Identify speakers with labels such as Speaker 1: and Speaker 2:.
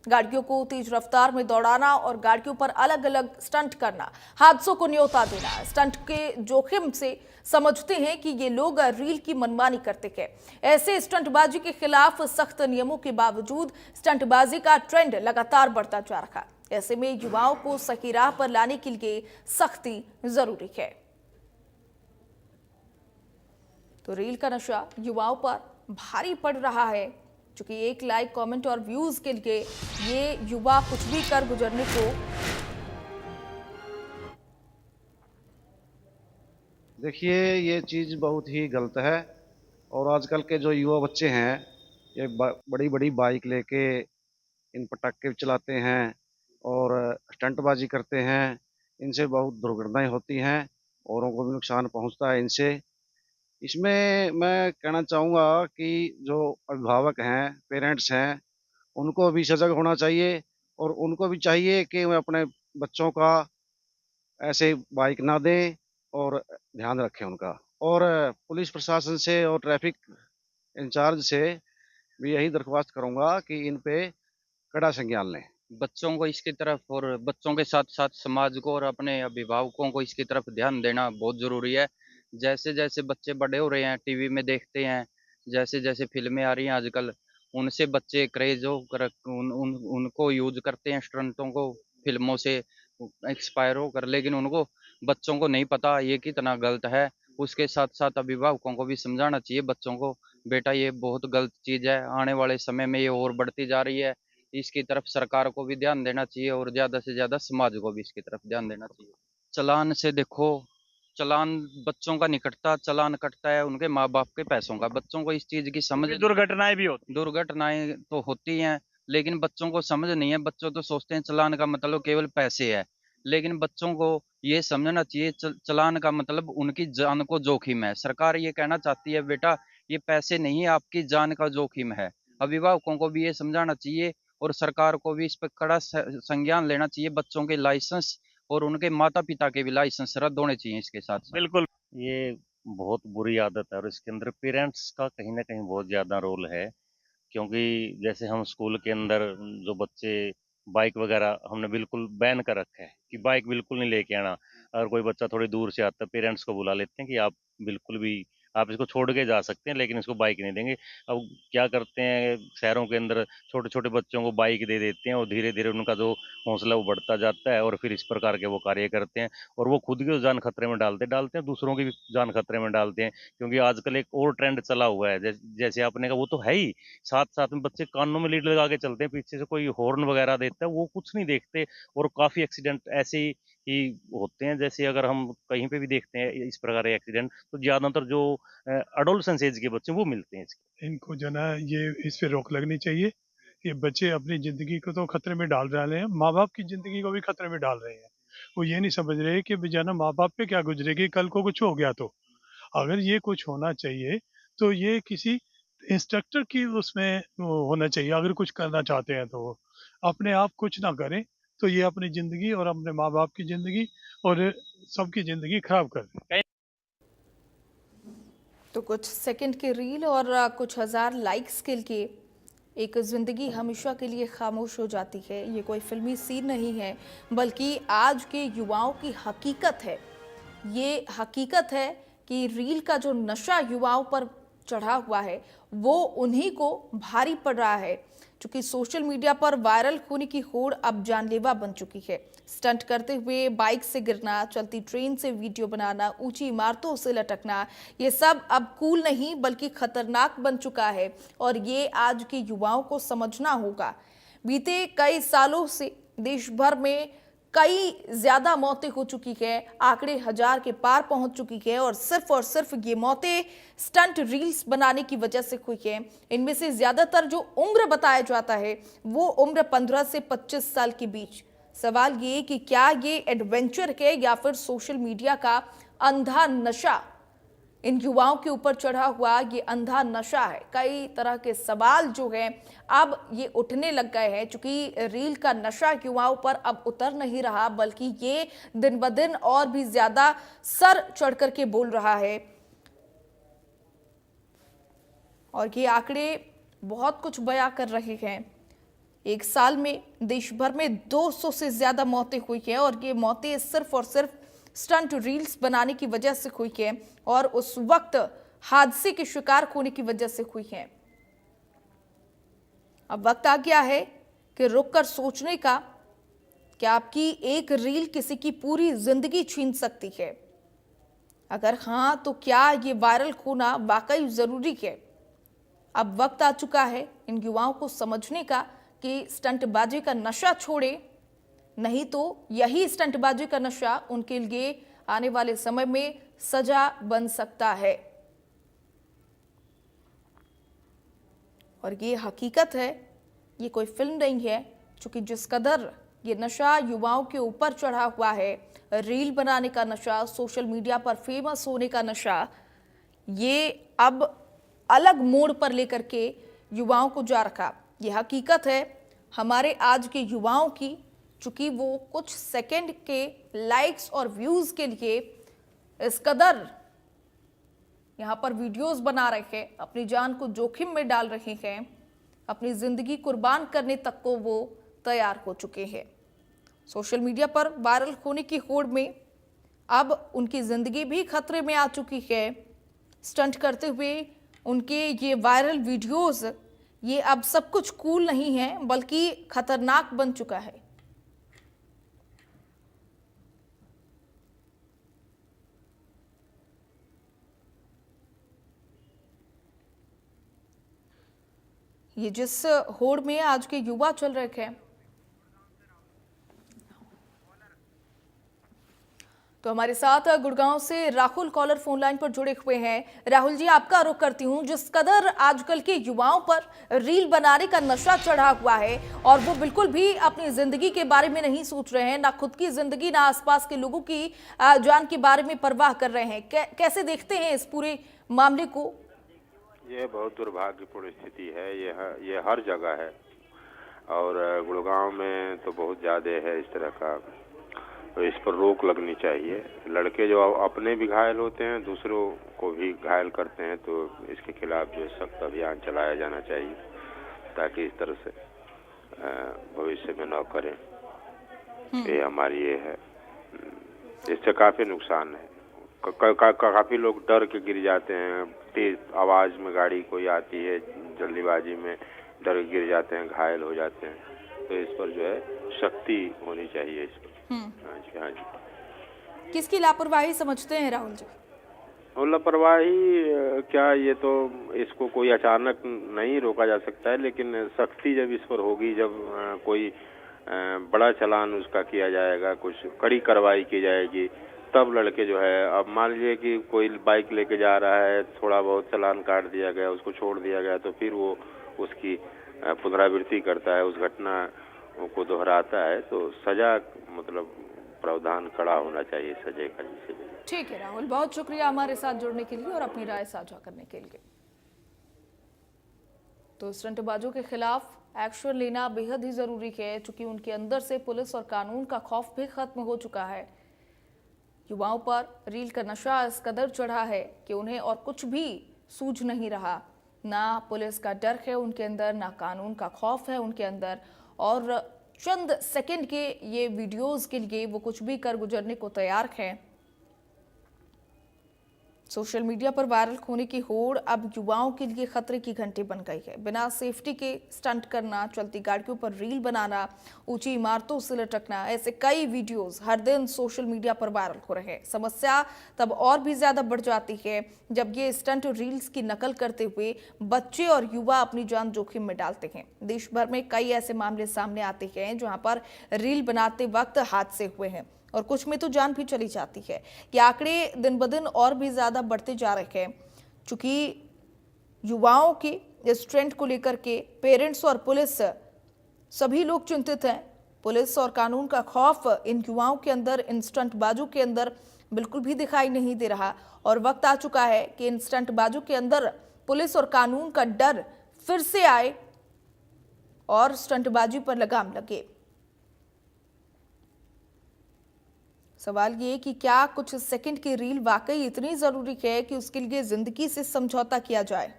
Speaker 1: गाड़ियों को तेज रफ्तार में दौड़ाना और गाड़ियों पर अलग अलग स्टंट करना, हादसों को न्योता देना। स्टंट के जोखिम से समझते हैं कि ये लोग रील की मनमानी करते हैं। ऐसे स्टंटबाजी के खिलाफ सख्त नियमों के बावजूद स्टंटबाजी का ट्रेंड लगातार बढ़ता जा रहा है। ऐसे में युवाओं को सही राह पर लाने के लिए सख्ती जरूरी है। तो रील का नशा युवाओं पर भारी पड़ रहा है, क्योंकि एक लाइक, कमेंट और व्यूज के लिए ये युवा कुछ भी कर गुजरने को।
Speaker 2: देखिए, ये चीज़ बहुत ही गलत है। और आजकल के जो युवा बच्चे हैं, ये बड़ी बड़ी बाइक लेके इन पटाखे चलाते हैं और स्टंटबाजी करते हैं। इनसे बहुत दुर्घटनाएं होती हैं, औरों को भी नुकसान पहुंचता है इनसे। इसमें मैं कहना चाहूँगा कि जो अभिभावक हैं, पेरेंट्स हैं, उनको भी सजग होना चाहिए और उनको भी चाहिए कि वे अपने बच्चों का ऐसे बाइक ना दें और ध्यान रखें उनका। और पुलिस प्रशासन से और ट्रैफिक इंचार्ज से भी यही दरख्वास्त करूंगा कि इन पे कड़ा संज्ञान लें।
Speaker 3: बच्चों को इसकी तरफ और बच्चों के साथ साथ समाज को और अपने अभिभावकों को इसकी तरफ ध्यान देना बहुत ज़रूरी है। जैसे जैसे बच्चे बड़े हो रहे हैं, टीवी में देखते हैं, जैसे जैसे फिल्में आ रही हैं आजकल, उनसे बच्चे क्रेज हो कर उनको यूज करते हैं स्टंटों को, फिल्मों से एक्सपायर होकर। लेकिन उनको बच्चों को नहीं पता ये कितना गलत है। उसके साथ साथ अभिभावकों को भी समझाना चाहिए बच्चों को, बेटा ये बहुत गलत चीज़ है, आने वाले समय में ये और बढ़ती जा रही है। इसकी तरफ सरकार को भी ध्यान देना चाहिए और ज़्यादा से ज़्यादा समाज को भी इसकी तरफ ध्यान देना चाहिए। चालान से देखो, चालान बच्चों का नहीं कटता, चालान कटता है उनके माँ बाप के पैसों का। बच्चों को इस चीज़ की समझ,
Speaker 4: दुर्घटनाएं भी होती
Speaker 3: दुर्घटनाएं तो होती हैं, लेकिन बच्चों को समझ नहीं है। बच्चों तो सोचते हैं चालान का मतलब केवल पैसे है, लेकिन बच्चों को ये समझना चाहिए चालान का मतलब उनकी जान को जोखिम है। सरकार ये कहना चाहती है बेटा ये पैसे नहीं है, आपकी जान का जोखिम है। अभिभावकों को भी ये समझाना चाहिए और सरकार को भी इस पर कड़ा संज्ञान लेना चाहिए। बच्चों के लाइसेंस और उनके माता पिता के भी लाइसेंस रद्द होने चाहिए इसके साथ साथ।
Speaker 4: बिल्कुल।
Speaker 5: ये बहुत बुरी आदत है और इसके अंदर पेरेंट्स का कहीं ना कहीं बहुत ज़्यादा रोल है। क्योंकि जैसे हम स्कूल के अंदर जो बच्चे बाइक वगैरह हमने बिल्कुल बैन कर रखा है कि बाइक बिल्कुल नहीं लेके आना। अगर कोई बच्चा थोड़ी दूर से आता है, पेरेंट्स को बुला लेते हैं कि आप बिल्कुल भी आप इसको छोड़ के जा सकते हैं लेकिन इसको बाइक नहीं देंगे। अब क्या करते हैं, शहरों के अंदर छोटे छोटे बच्चों को बाइक दे देते हैं और धीरे धीरे उनका जो हौसला वो बढ़ता जाता है और फिर इस प्रकार के वो कार्य करते हैं और वो खुद की जान खतरे में डालते हैं, दूसरों की भी जान खतरे में डालते हैं। क्योंकि आजकल एक और ट्रेंड चला हुआ है, जैसे आपने कहा वो तो है ही, साथ साथ में बच्चे कानों में लीड लगा के चलते हैं, पीछे से कोई हॉर्न वगैरह देता है वो कुछ नहीं देखते और काफी एक्सीडेंट ऐसे ही होते हैं। जैसे अगर हम कहीं पे भी देखते हैं इस प्रकार के एक्सीडेंट तो ज्यादातर जो अडोलसेंस एज के बच्चे वो मिलते हैं।
Speaker 6: इनको जो ना ये इस पे रोक लगनी चाहिए। ये बच्चे अपनी जिंदगी को तो खतरे में डाल रहे हैं, माँ बाप की जिंदगी को भी खतरे में डाल रहे हैं। वो ये नहीं समझ रहे कि बेचारा माँ बाप पे क्या गुजरेगी कल को कुछ हो गया तो। अगर ये कुछ होना चाहिए तो ये किसी इंस्ट्रक्टर की उसमें वो होना चाहिए। अगर कुछ करना चाहते हैं तो वो अपने आप कुछ ना करें, तो ये अपनी जिंदगी और अपने माँ बाप की जिंदगी और सबकी जिंदगी खराब कर दें।
Speaker 1: तो कुछ सेकंड के रील और कुछ हजार लाइक्स के लिए एक जिंदगी हमेशा के लिए खामोश हो जाती है। ये कोई फिल्मी सीन नहीं है, बल्कि आज के युवाओं की हकीकत है। ये हकीकत है कि रील का जो नशा युवाओं पर चढ़ा हुआ है वो उन्हीं को भारी पड़ रहा है, क्योंकि सोशल मीडिया पर वायरल होने की होड़ अब जानलेवा बन चुकी है। स्टंट करते हुए बाइक से गिरना, चलती ट्रेन से वीडियो बनाना, ऊंची इमारतों से लटकना, ये सब अब कूल नहीं बल्कि खतरनाक बन चुका है और ये आज के युवाओं को समझना होगा। बीते कई सालों से देश भर में कई ज्यादा मौतें हो चुकी है, आंकड़े 1000 के पार पहुंच चुकी है और सिर्फ ये मौतें स्टंट रील्स बनाने की वजह से हुई है। इनमें से ज्यादातर जो उम्र बताया जाता है वो उम्र 15 से 25 साल के बीच। सवाल ये कि क्या ये एडवेंचर है या फिर सोशल मीडिया का अंधा नशा इन युवाओं के ऊपर चढ़ा हुआ ये अंधा नशा है। कई तरह के सवाल जो हैं अब ये उठने लग गए हैं, क्योंकि रील का नशा युवाओं पर अब उतर नहीं रहा बल्कि ये दिन ब दिन और भी ज्यादा सर चढ़ करके बोल रहा है। और ये आंकड़े बहुत कुछ बयां कर रहे हैं। एक साल में देश भर में 200 से ज्यादा मौतें हुई हैं और ये मौतें सिर्फ और सिर्फ स्टंट रील्स बनाने की वजह से हुई हैं और उस वक्त हादसे के शिकार होने की वजह से हुई हैं। अब वक्त आ गया है कि रुककर सोचने का कि आपकी एक रील किसी की पूरी जिंदगी छीन सकती है। अगर हां तो क्या ये वायरल होना वाकई जरूरी है? अब वक्त आ चुका है इन युवाओं को समझने का कि स्टंटबाजी का नशा छोड़े, नहीं तो यही स्टंटबाजी का नशा उनके लिए आने वाले समय में सजा बन सकता है। और ये हकीकत है, ये कोई फिल्म नहीं है, क्योंकि जिस कदर ये नशा युवाओं के ऊपर चढ़ा हुआ है, रील बनाने का नशा, सोशल मीडिया पर फेमस होने का नशा, ये अब अलग मोड़ पर लेकर के युवाओं को जा रखा। ये हकीकत है हमारे आज के युवाओं की, चूंकि वो कुछ सेकंड के लाइक्स और व्यूज के लिए इस कदर यहाँ पर वीडियोस बना रहे हैं, अपनी जान को जोखिम में डाल रहे हैं, अपनी जिंदगी कुर्बान करने तक को वो तैयार हो चुके हैं। सोशल मीडिया पर वायरल होने की होड़ में अब उनकी जिंदगी भी खतरे में आ चुकी है। स्टंट करते हुए उनके ये वायरल वीडियोस, ये अब सब कुछ कूल नहीं है बल्कि खतरनाक बन चुका है। ये जिस होड़ में आज के युवा चल रहे हैं, तो हमारे साथ गुड़गांव से राहुल कॉलर फोन लाइन पर जुड़े हुए हैं। राहुल जी, आपका रुख करती हूँ। जिस कदर आजकल के युवाओं पर रील बनाने का नशा चढ़ा हुआ है और वो बिल्कुल भी अपनी जिंदगी के बारे में नहीं सोच रहे हैं, ना खुद की जिंदगी ना आसपास के लोगों की जान के बारे में परवाह कर रहे हैं, कैसे देखते हैं इस पूरे मामले को?
Speaker 4: ये बहुत दुर्भाग्यपूर्ण स्थिति है। ये हर जगह है और गुड़गांव में तो बहुत ज़्यादा है इस तरह का। तो इस पर रोक लगनी चाहिए। लड़के जो अपने भी घायल होते हैं, दूसरों को भी घायल करते हैं, तो इसके खिलाफ जो सख्त अभियान चलाया जाना चाहिए ताकि इस तरह से भविष्य में न करें। ये हमारी ये है, इससे काफ़ी नुकसान है। काफ़ी लोग डर के गिर जाते हैं, तेज आवाज़ में गाड़ी कोई आती है, जल्दीबाजी में डर के गिर जाते हैं, घायल हो जाते हैं। तो इस पर जो है सख्ती होनी चाहिए इस पर। हाँ जी, हाँ जी।
Speaker 1: किसकी लापरवाही समझते हैं राहुल जी?
Speaker 4: और लापरवाही क्या, ये तो इसको कोई अचानक नहीं रोका जा सकता है, लेकिन सख्ती जब इस पर होगी, जब कोई बड़ा चालान उसका किया जाएगा, कुछ कड़ी कार्रवाई की जाएगी, तब लड़के जो है, अब मान लीजिए कि कोई बाइक लेके जा रहा है, थोड़ा बहुत चालान काट दिया गया, उसको छोड़ दिया गया, तो फिर वो उसकी पुनरावृत्ति करता है, उस घटना को दोहराता है, तो सजा मतलब प्रावधान कड़ा होना चाहिए सजा का। जिसे
Speaker 1: ठीक है राहुल, बहुत शुक्रिया हमारे साथ जुड़ने के लिए और अपनी राय साझा करने के लिए। तो स्टंटबाजों के खिलाफ एक्शन लेना बेहद ही जरूरी है, क्योंकि उनके अंदर से पुलिस और कानून का खौफ भी खत्म हो चुका है। युवाओं पर रील का नशा इस कदर चढ़ा है कि उन्हें और कुछ भी सूझ नहीं रहा। ना पुलिस का डर है उनके अंदर, ना कानून का खौफ है उनके अंदर, और चंद सेकंड के ये वीडियोस के लिए वो कुछ भी कर गुजरने को तैयार हैं। सोशल मीडिया पर वायरल होने की होड़ अब युवाओं के लिए खतरे की घंटी बन गई है। बिना सेफ्टी के स्टंट करना, चलती गाड़ियों पर रील बनाना, ऊंची इमारतों से लटकना, ऐसे कई वीडियोस हर दिन सोशल मीडिया पर वायरल हो रहे हैं। समस्या तब और भी ज्यादा बढ़ जाती है जब ये स्टंट रील्स की नकल करते हुए बच्चे और युवा अपनी जान जोखिम में डालते हैं। देश भर में कई ऐसे मामले सामने आते हैं जहाँ पर रील बनाते वक्त हादसे हुए हैं और कुछ में तो जान भी चली जाती है। ये आंकड़े दिन ब दिन और भी ज्यादा बढ़ते जा रहे हैं, क्योंकि युवाओं के इस ट्रेंड को लेकर के पेरेंट्स और पुलिस सभी लोग चिंतित हैं। पुलिस और कानून का खौफ इन युवाओं के अंदर, इन स्टंटबाजों के अंदर बिल्कुल भी दिखाई नहीं दे रहा और वक्त आ चुका है कि इन स्टंटबाजों के अंदर पुलिस और कानून का डर फिर से आए और स्टंटबाजी पर लगाम लगे। सवाल ये कि क्या कुछ सेकंड की रील वाकई इतनी जरूरी है कि उसके लिए जिंदगी से समझौता किया जाए?